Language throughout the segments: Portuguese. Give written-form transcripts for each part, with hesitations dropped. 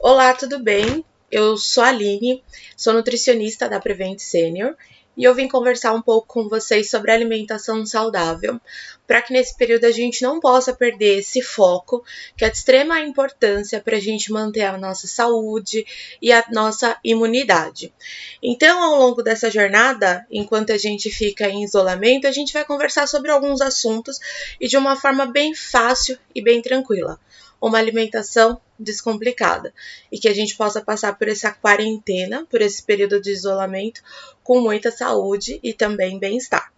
Olá, tudo bem? Eu sou a Aline, sou nutricionista da Prevent Senior e eu vim conversar um pouco com vocês sobre alimentação saudável, para que nesse período a gente não possa perder esse foco, que é de extrema importância para a gente manter a nossa saúde e a nossa imunidade. Então, ao longo dessa jornada, enquanto a gente fica em isolamento, a gente vai conversar sobre alguns assuntos e de uma forma bem fácil e bem tranquila. Uma alimentação descomplicada e que a gente possa passar por essa quarentena, por esse período de isolamento, com muita saúde e também bem-estar.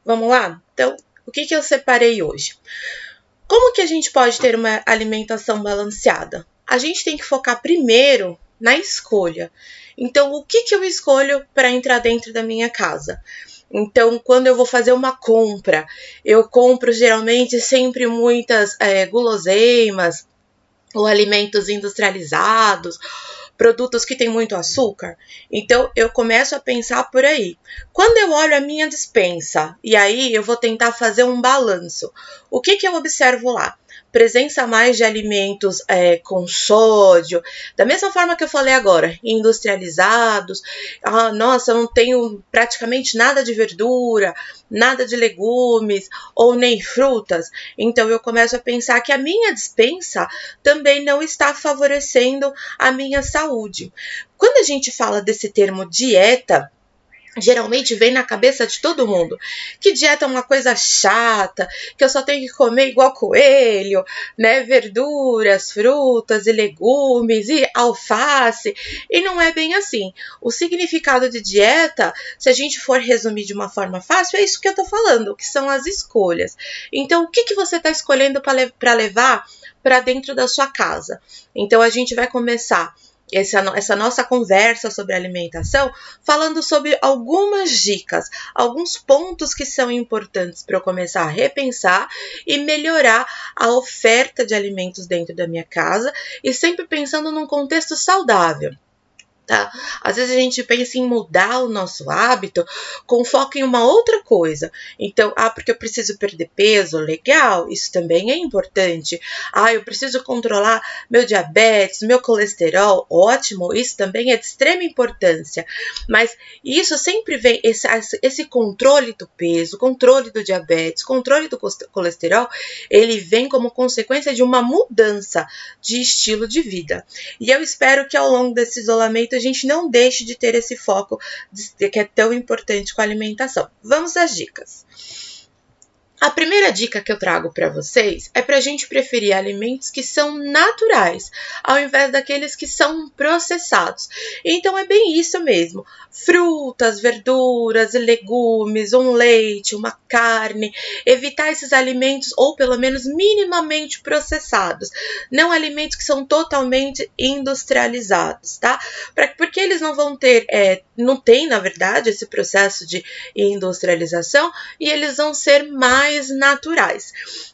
Vamos lá? Então, o que eu separei hoje? Como que a gente pode ter uma alimentação balanceada? A gente tem que focar primeiro na escolha. Então, o que eu escolho para entrar dentro da minha casa? Então, quando eu vou fazer uma compra, eu compro geralmente sempre muitas guloseimas ou alimentos industrializados, produtos que têm muito açúcar. Então, eu começo a pensar por aí. Quando eu olho a minha despensa, e aí eu vou tentar fazer um balanço, o que eu observo lá? Presença mais de alimentos com sódio, da mesma forma que eu falei agora, industrializados. Nossa, eu não tenho praticamente nada de verdura, nada de legumes ou nem frutas. Então eu começo a pensar que a minha despensa também não está favorecendo a minha saúde. Quando a gente fala desse termo dieta, geralmente vem na cabeça de todo mundo que dieta é uma coisa chata, que eu só tenho que comer igual coelho, né? Verduras, frutas e legumes e alface. E não é bem assim. O significado de dieta, se a gente for resumir de uma forma fácil, é isso que eu tô falando, que são as escolhas. Então, o que você está escolhendo para levar para dentro da sua casa? Então, a gente vai começar essa nossa conversa sobre alimentação, falando sobre algumas dicas, alguns pontos que são importantes para eu começar a repensar e melhorar a oferta de alimentos dentro da minha casa e sempre pensando num contexto saudável. Tá? Às vezes a gente pensa em mudar o nosso hábito com foco em uma outra coisa. Então, porque eu preciso perder peso, legal, isso também é importante. Eu preciso controlar meu diabetes, meu colesterol, ótimo, isso também é de extrema importância. Mas isso sempre vem, esse controle do peso, controle do diabetes, controle do colesterol, ele vem como consequência de uma mudança de estilo de vida. E eu espero que ao longo desse isolamento a gente não deixe de ter esse foco que é tão importante com a alimentação. Vamos às dicas. A primeira dica que eu trago para vocês é para a gente preferir alimentos que são naturais, ao invés daqueles que são processados. Então é bem isso mesmo, frutas, verduras, legumes, um leite, uma carne, evitar esses alimentos ou pelo menos minimamente processados, não alimentos que são totalmente industrializados, tá? Porque eles não vão ter, não tem na verdade esse processo de industrialização e eles vão ser mais naturais.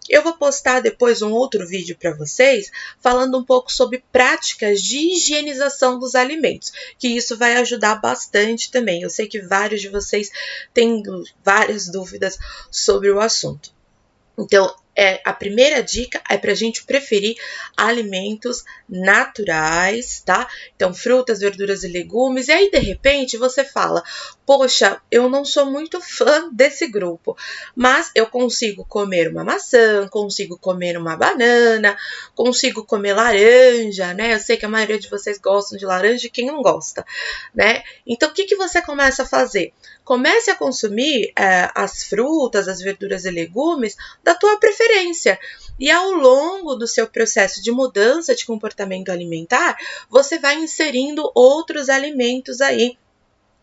Eu vou postar depois um outro vídeo para vocês falando um pouco sobre práticas de higienização dos alimentos, que isso vai ajudar bastante também. Eu sei que vários de vocês têm várias dúvidas sobre o assunto. Então, a primeira dica é para a gente preferir alimentos naturais, tá? Então, frutas, verduras e legumes. E aí, de repente, você fala, poxa, eu não sou muito fã desse grupo, mas eu consigo comer uma maçã, consigo comer uma banana, consigo comer laranja, né? Eu sei que a maioria de vocês gostam de laranja e quem não gosta, né? Então, o que você começa a fazer? Comece a consumir as frutas, as verduras e legumes da tua preferência. E ao longo do seu processo de mudança de comportamento alimentar, você vai inserindo outros alimentos aí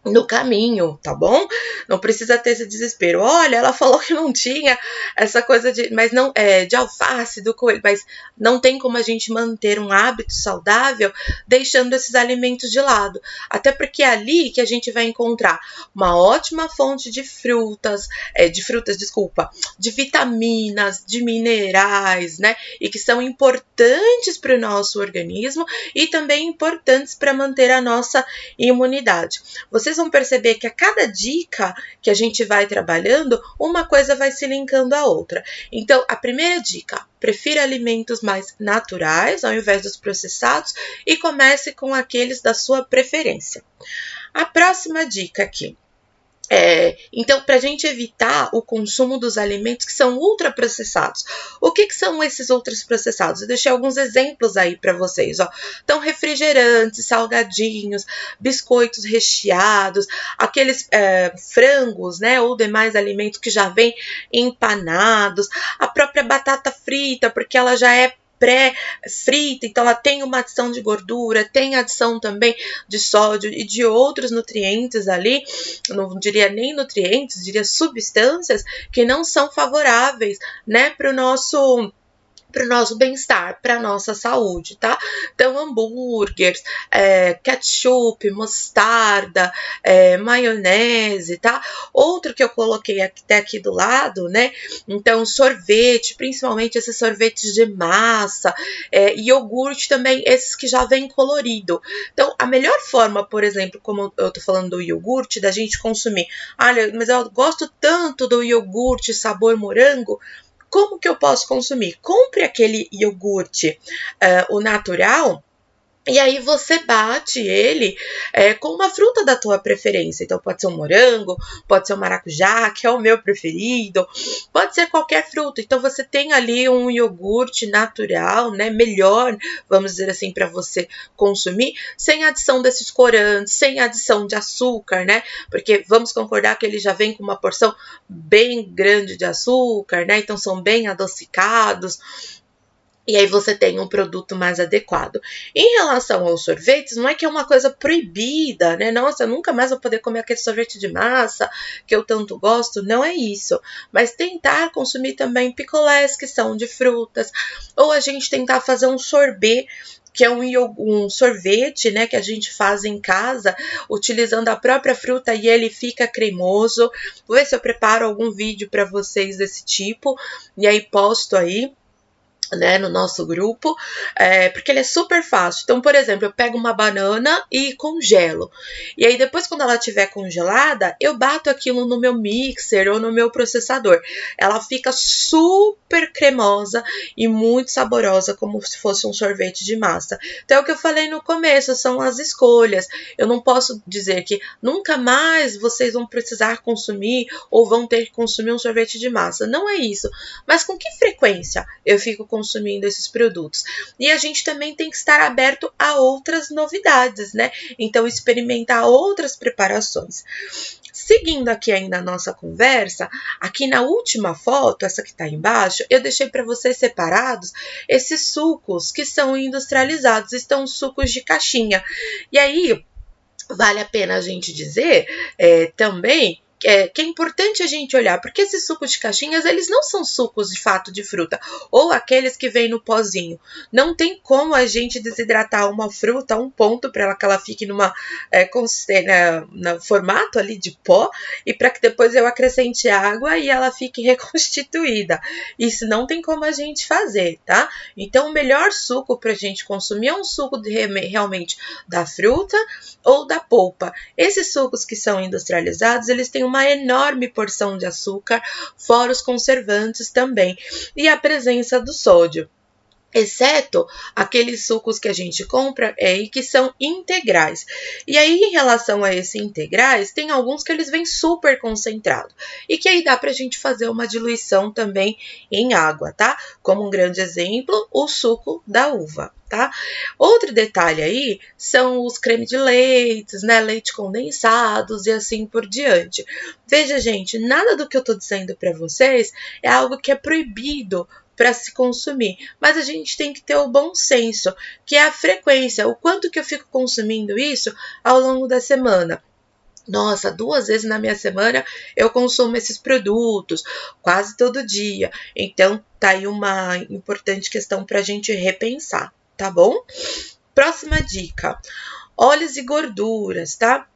no caminho, tá bom? Não precisa ter esse desespero. Olha, ela falou que não tinha essa coisa mas não de alface do coelho, mas não tem como a gente manter um hábito saudável deixando esses alimentos de lado. Até porque é ali que a gente vai encontrar uma ótima fonte de de vitaminas, de minerais, né? E que são importantes para o nosso organismo e também importantes para manter a nossa imunidade. Você vocês vão perceber que a cada dica que a gente vai trabalhando, uma coisa vai se linkando à outra. Então, a primeira dica, prefira alimentos mais naturais ao invés dos processados e comece com aqueles da sua preferência. A próxima dica aqui. Então, para a gente evitar o consumo dos alimentos que são ultraprocessados. O que são esses ultraprocessados? Eu deixei alguns exemplos aí para vocês. Então, refrigerantes, salgadinhos, biscoitos recheados, aqueles frangos, né, ou demais alimentos que já vêm empanados, a própria batata frita, porque ela já é pré-frita, então ela tem uma adição de gordura, tem adição também de sódio e de outros nutrientes ali, não diria nem nutrientes, diria substâncias que não são favoráveis, né, para o nosso bem-estar, para nossa saúde, tá? Então, hambúrgueres, ketchup, mostarda, maionese, tá? Outro que eu coloquei até aqui do lado, né? Então, sorvete, principalmente esses sorvetes de massa, iogurte também, esses que já vêm colorido. Então, a melhor forma, por exemplo, como eu tô falando do iogurte, da gente consumir, olha, mas eu gosto tanto do iogurte sabor morango, como que eu posso consumir? Compre aquele iogurte, o natural, e aí você bate ele com uma fruta da tua preferência. Então pode ser um morango, pode ser um maracujá, que é o meu preferido, pode ser qualquer fruta. Então você tem ali um iogurte natural, né, melhor, vamos dizer assim, para você consumir, sem adição desses corantes, sem adição de açúcar, né? Porque vamos concordar que ele já vem com uma porção bem grande de açúcar, né? Então são bem adocicados. E aí você tem um produto mais adequado. Em relação aos sorvetes, não é que é uma coisa proibida, né? Nossa, eu nunca mais vou poder comer aquele sorvete de massa que eu tanto gosto. Não é isso. Mas tentar consumir também picolés que são de frutas. Ou a gente tentar fazer um sorbet, que é um sorvete, né, que a gente faz em casa, utilizando a própria fruta e ele fica cremoso. Vou ver se eu preparo algum vídeo para vocês desse tipo. E aí posto aí, né, no nosso grupo, porque ele é super fácil. Então, por exemplo, eu pego uma banana e congelo. E aí, depois, quando ela estiver congelada, eu bato aquilo no meu mixer ou no meu processador. Ela fica super cremosa e muito saborosa, como se fosse um sorvete de massa. Então, é o que eu falei no começo, são as escolhas. Eu não posso dizer que nunca mais vocês vão precisar consumir ou vão ter que consumir um sorvete de massa. Não é isso. Mas com que frequência eu fico consumindo esses produtos? E a gente também tem que estar aberto a outras novidades, né? Então, experimentar outras preparações. Seguindo aqui ainda a nossa conversa, aqui na última foto, essa que está embaixo, eu deixei para vocês separados esses sucos que são industrializados, estão sucos de caixinha. E aí, vale a pena a gente dizer também que é importante a gente olhar, porque esses sucos de caixinhas, eles não são sucos de fato de fruta, ou aqueles que vêm no pozinho. Não tem como a gente desidratar uma fruta a um ponto para que ela fique numa no formato ali de pó, e para que depois eu acrescente água e ela fique reconstituída. Isso não tem como a gente fazer, tá? Então, o melhor suco para a gente consumir é um suco realmente da fruta ou da polpa. Esses sucos que são industrializados, eles têm uma enorme porção de açúcar, fora os conservantes também, e a presença do sódio. Exceto aqueles sucos que a gente compra e que são integrais. E aí, em relação a esses integrais, tem alguns que eles vêm super concentrados. E que aí dá pra gente fazer uma diluição também em água, tá? Como um grande exemplo, o suco da uva, tá? Outro detalhe aí são os cremes de leite, né? Leite condensados e assim por diante. Veja, gente, nada do que eu tô dizendo pra vocês é algo que é proibido para se consumir, mas a gente tem que ter o bom senso, que é a frequência, o quanto que eu fico consumindo isso ao longo da semana. Nossa, 2 vezes na minha semana eu consumo esses produtos, quase todo dia. Então, tá aí uma importante questão para a gente repensar, tá bom? Próxima dica: óleos e gorduras, tá?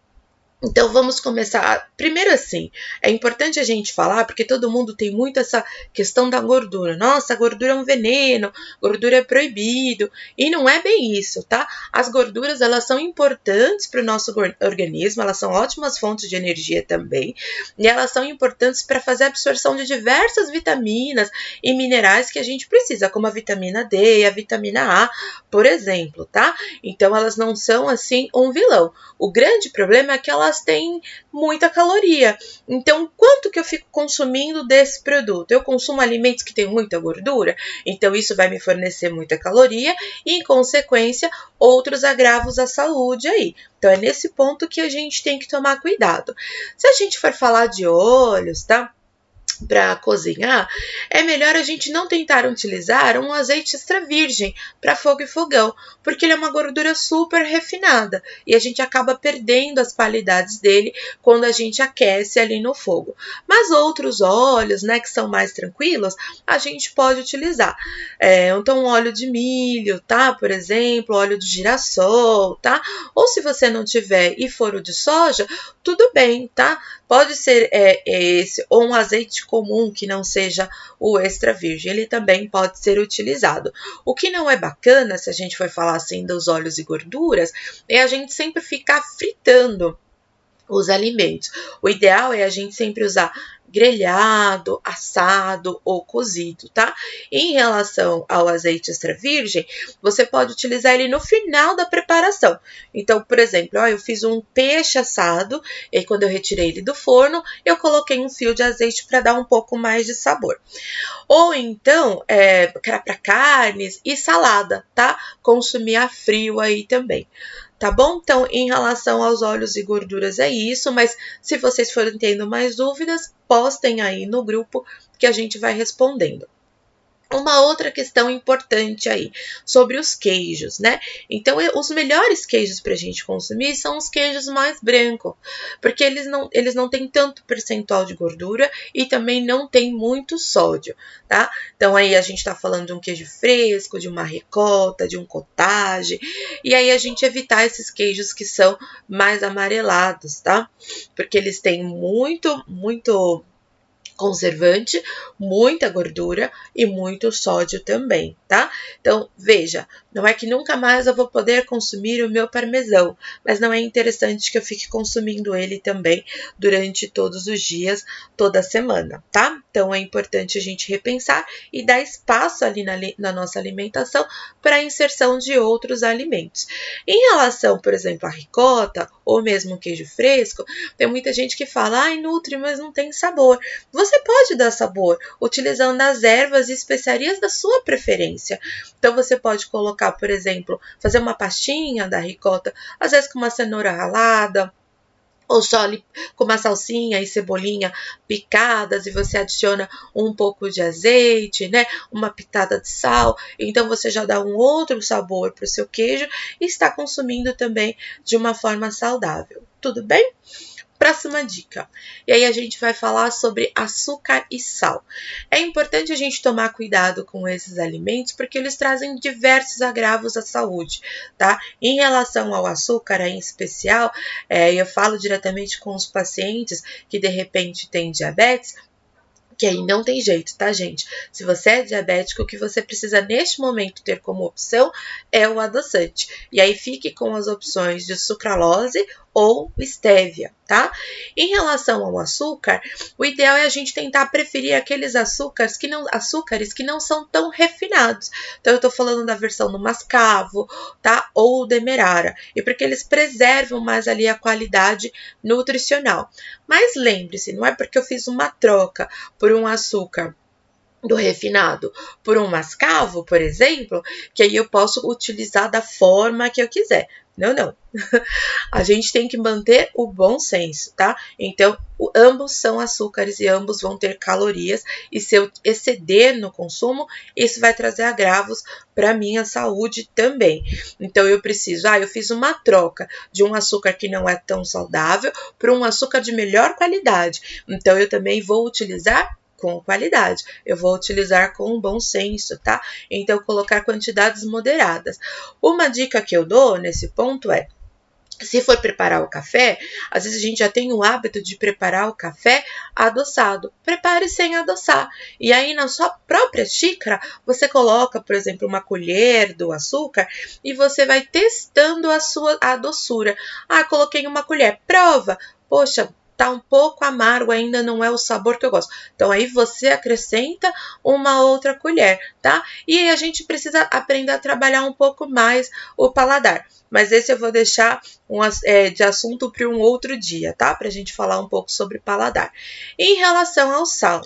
Então vamos começar. Primeiro assim, é importante a gente falar, porque todo mundo tem muito essa questão da gordura. Nossa, a gordura é um veneno, gordura é proibido. E não é bem isso, tá? As gorduras, elas são importantes para o nosso organismo, elas são ótimas fontes de energia também, e elas são importantes para fazer a absorção de diversas vitaminas e minerais que a gente precisa, como a vitamina D e a vitamina A, por exemplo, tá? Então elas não são assim um vilão. O grande problema é que elas têm muita caloria. Então, quanto que eu fico consumindo desse produto? Eu consumo alimentos que têm muita gordura, então isso vai me fornecer muita caloria e, em consequência, outros agravos à saúde aí. Então, é nesse ponto que a gente tem que tomar cuidado. Se a gente for falar de óleos, tá? Para cozinhar, é melhor a gente não tentar utilizar um azeite extra virgem para fogo e fogão, porque ele é uma gordura super refinada e a gente acaba perdendo as qualidades dele quando a gente aquece ali no fogo. Mas outros óleos, né, que são mais tranquilos, a gente pode utilizar. Então, óleo de milho, tá? Por exemplo, óleo de girassol, tá? Ou se você não tiver e for o de soja, tudo bem, tá? Pode ser esse ou um azeite comum que não seja o extra virgem, ele também pode ser utilizado. O que não é bacana, se a gente for falar assim dos óleos e gorduras, é a gente sempre ficar fritando os alimentos. O ideal é a gente sempre usar grelhado, assado ou cozido, tá? Em relação ao azeite extra virgem, você pode utilizar ele no final da preparação. Então, por exemplo, eu fiz um peixe assado e quando eu retirei ele do forno, eu coloquei um fio de azeite para dar um pouco mais de sabor. Ou então, para carnes e salada, tá? Consumir a frio aí também. Tá bom? Então, em relação aos óleos e gorduras é isso, mas se vocês forem tendo mais dúvidas, postem aí no grupo que a gente vai respondendo. Uma outra questão importante aí, sobre os queijos, né? Então, os melhores queijos para a gente consumir são os queijos mais brancos, porque eles não têm tanto percentual de gordura e também não tem muito sódio, tá? Então, aí a gente tá falando de um queijo fresco, de uma ricota, de um cottage, e aí a gente evitar esses queijos que são mais amarelados, tá? Porque eles têm muito conservante, muita gordura e muito sódio também, tá? Então, veja, não é que nunca mais eu vou poder consumir o meu parmesão, mas não é interessante que eu fique consumindo ele também durante todos os dias, toda semana, tá? Então, é importante a gente repensar e dar espaço ali na nossa alimentação para a inserção de outros alimentos. Em relação, por exemplo, à ricota ou mesmo queijo fresco, tem muita gente que fala, ai, nutre, mas não tem sabor. Você pode dar sabor utilizando as ervas e especiarias da sua preferência. Então, você pode colocar, por exemplo, fazer uma pastinha da ricota, às vezes com uma cenoura ralada, ou só ali com uma salsinha e cebolinha picadas e você adiciona um pouco de azeite, né? Uma pitada de sal. Então, você já dá um outro sabor para o seu queijo e está consumindo também de uma forma saudável. Tudo bem? Próxima dica. E aí a gente vai falar sobre açúcar e sal. É importante a gente tomar cuidado com esses alimentos porque eles trazem diversos agravos à saúde, tá? Em relação ao açúcar, em especial, eu falo diretamente com os pacientes que de repente têm diabetes, que aí não tem jeito, tá, gente? Se você é diabético, o que você precisa neste momento ter como opção é o adoçante. E aí fique com as opções de sucralose ou estévia, tá? Em relação ao açúcar, o ideal é a gente tentar preferir aqueles açúcares que não são tão refinados. Então, eu tô falando da versão do mascavo, tá? Ou o demerara. E porque eles preservam mais ali a qualidade nutricional. Mas lembre-se, não é porque eu fiz uma troca por um açúcar do refinado por um mascavo, por exemplo, que aí eu posso utilizar da forma que eu quiser. Não. A gente tem que manter o bom senso, tá? Então, ambos são açúcares e ambos vão ter calorias e se eu exceder no consumo, isso vai trazer agravos para minha saúde também. Então, eu fiz uma troca de um açúcar que não é tão saudável por um açúcar de melhor qualidade. Então, eu também vou utilizar com qualidade. Eu vou utilizar com bom senso, tá? Então, colocar quantidades moderadas. Uma dica que eu dou nesse ponto é Se for preparar o café, às vezes a gente já tem o hábito de preparar o café adoçado. Prepare sem adoçar. E aí, na sua própria xícara, você coloca, por exemplo, uma colher do açúcar e você vai testando a doçura. Ah, coloquei uma colher. Prova. Poxa, tá um pouco amargo, ainda não é o sabor que eu gosto. Então, aí você acrescenta uma outra colher, tá? E aí a gente precisa aprender a trabalhar um pouco mais o paladar. Mas esse eu vou deixar de assunto para um outro dia, tá? Para a gente falar um pouco sobre paladar. Em relação ao sal.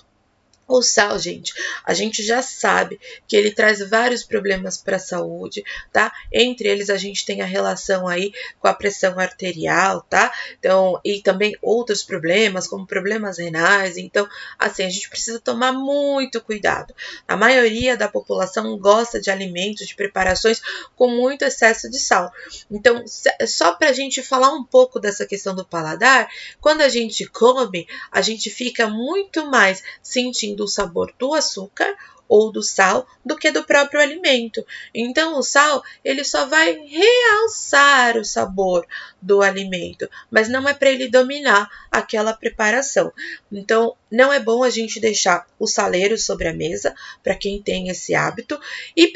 O sal, gente, a gente já sabe que ele traz vários problemas para a saúde, tá? Entre eles a gente tem a relação aí com a pressão arterial, tá? Então, e também outros problemas, como problemas renais. Então, assim, a gente precisa tomar muito cuidado. A maioria da população gosta de alimentos, de preparações com muito excesso de sal. Então, só para a gente falar um pouco dessa questão do paladar, quando a gente come, a gente fica muito mais sentindo o sabor do açúcar ou do sal do que do próprio alimento. Então, o sal, ele só vai realçar o sabor do alimento, mas não é para ele dominar aquela preparação. Então, não é bom a gente deixar o saleiro sobre a mesa, para quem tem esse hábito, e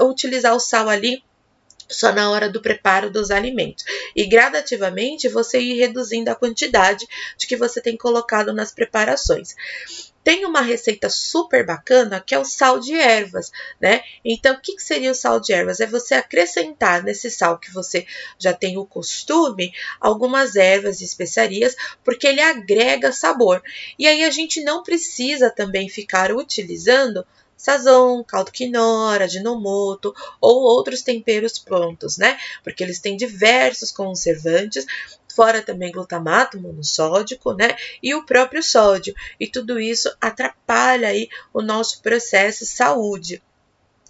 utilizar o sal ali só na hora do preparo dos alimentos. E gradativamente você ir reduzindo a quantidade de que você tem colocado nas preparações. Tem uma receita super bacana que é o sal de ervas, né? Então, o que seria o sal de ervas? É você acrescentar nesse sal que você já tem o costume, algumas ervas e especiarias, porque ele agrega sabor. E aí a gente não precisa também ficar utilizando sazon, caldo quinora, ajinomoto ou outros temperos prontos, né? Porque eles têm diversos conservantes, fora também glutamato monossódico, né? E o próprio sódio. E tudo isso atrapalha aí o nosso processo de saúde.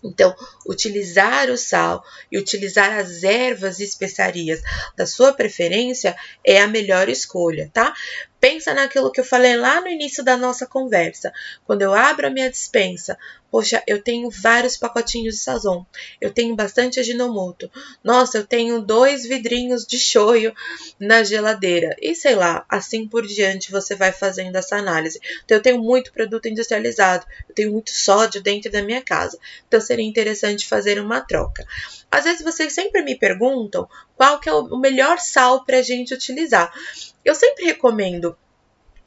Então, utilizar o sal e utilizar as ervas e especiarias da sua preferência é a melhor escolha, tá? Pensa naquilo que eu falei lá no início da nossa conversa. Quando eu abro a minha despensa, poxa, eu tenho vários pacotinhos de sazon, eu tenho bastante ajinomoto, nossa, eu tenho 2 vidrinhos de shoyu na geladeira, e sei lá, assim por diante você vai fazendo essa análise. Então, eu tenho muito produto industrializado, eu tenho muito sódio dentro da minha casa, então seria interessante fazer uma troca. Às vezes vocês sempre me perguntam qual que é o melhor sal para a gente utilizar. Eu sempre recomendo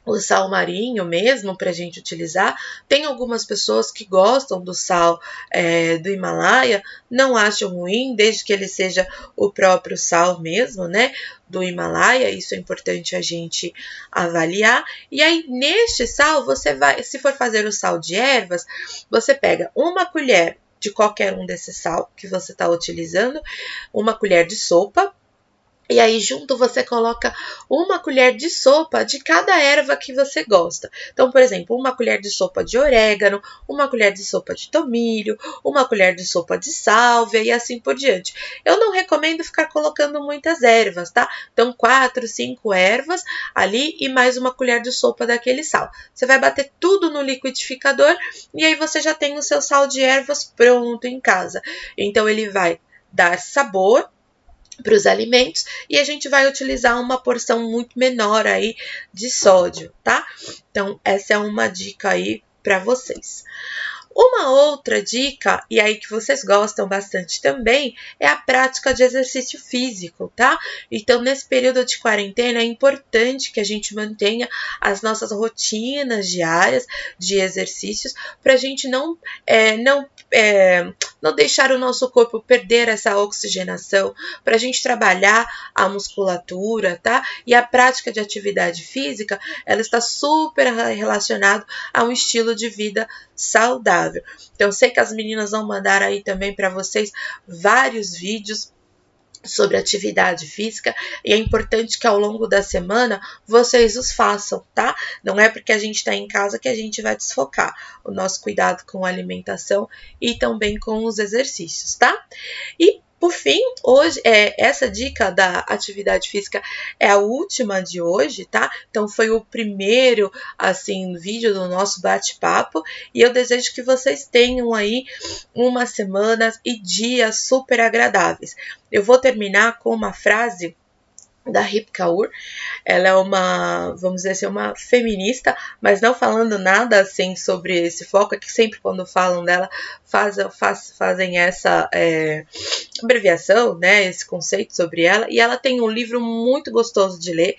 o sal marinho mesmo para a gente utilizar. Tem algumas pessoas que gostam do sal do Himalaia, não acham ruim, desde que ele seja o próprio sal mesmo, né, do Himalaia. Isso é importante a gente avaliar. E aí, neste sal, você vai, se for fazer o sal de ervas, você pega uma colher de qualquer um desses sal que você está utilizando, uma colher de sopa. E aí, junto, você coloca uma colher de sopa de cada erva que você gosta. Então, por exemplo, uma colher de sopa de orégano, uma colher de sopa de tomilho, uma colher de sopa de sálvia e assim por diante. Eu não recomendo ficar colocando muitas ervas, tá? Então, 4, 5 ervas ali e mais uma colher de sopa daquele sal. Você vai bater tudo no liquidificador e aí você já tem o seu sal de ervas pronto em casa. Então, ele vai dar sabor para os alimentos e a gente vai utilizar uma porção muito menor aí de sódio, tá? Então, essa é uma dica aí para vocês. Uma outra dica, e aí que vocês gostam bastante também, é a prática de exercício físico, tá? Então, nesse período de quarentena, é importante que a gente mantenha as nossas rotinas diárias de exercícios para a gente não deixar o nosso corpo perder essa oxigenação, para a gente trabalhar a musculatura, tá? E a prática de atividade física, ela está super relacionada a um estilo de vida saudável. Então, sei que as meninas vão mandar aí também para vocês vários vídeos sobre atividade física e é importante que ao longo da semana vocês os façam, tá? Não é porque a gente está em casa que a gente vai desfocar o nosso cuidado com a alimentação e também com os exercícios, tá? E por fim, hoje, essa dica da atividade física é a última de hoje, tá? Então, foi o primeiro, assim, vídeo do nosso bate-papo e eu desejo que vocês tenham aí uma semana e dias super agradáveis. Eu vou terminar com uma frase da Rip Kaur. Ela é uma, vamos dizer assim, uma feminista, mas não falando nada assim sobre esse foco, é que sempre quando falam dela fazem essa abreviação, né, esse conceito sobre ela, e ela tem um livro muito gostoso de ler,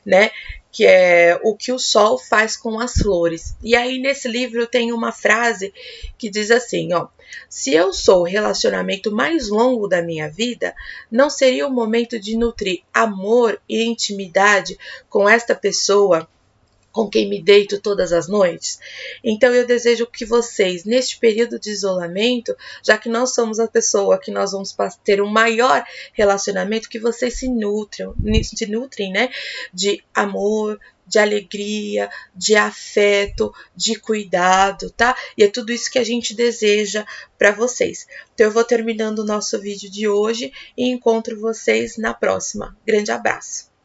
né, que é O que o Sol Faz com as Flores. E aí nesse livro tem uma frase que diz assim, ó: se eu sou o relacionamento mais longo da minha vida, não seria o momento de nutrir amor e intimidade com esta pessoa com quem me deito todas as noites? Então eu desejo que vocês, neste período de isolamento, já que nós somos a pessoa que nós vamos ter um maior relacionamento, que vocês se nutrem, né, de amor, de alegria, de afeto, de cuidado, tá? E é tudo isso que a gente deseja para vocês. Então eu vou terminando o nosso vídeo de hoje e encontro vocês na próxima. Grande abraço!